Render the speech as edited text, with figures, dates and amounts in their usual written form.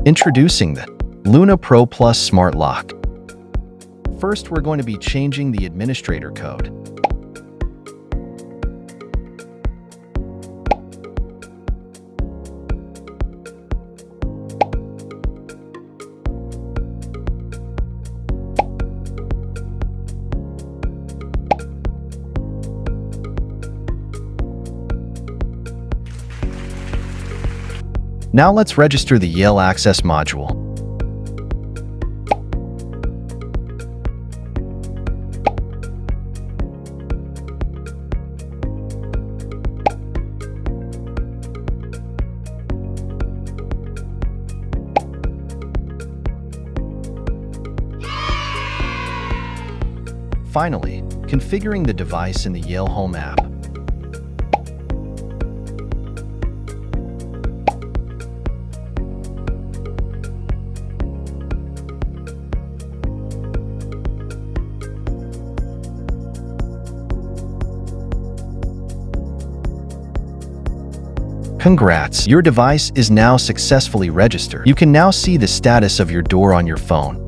Introducing the Luna Pro Plus Smart Lock. First, we're going to be changing the administrator code. Now let's register the Yale Access module. Finally, configuring the device in the Yale Home app. Congrats! Your device is now successfully registered. You can now see the status of your door on your phone.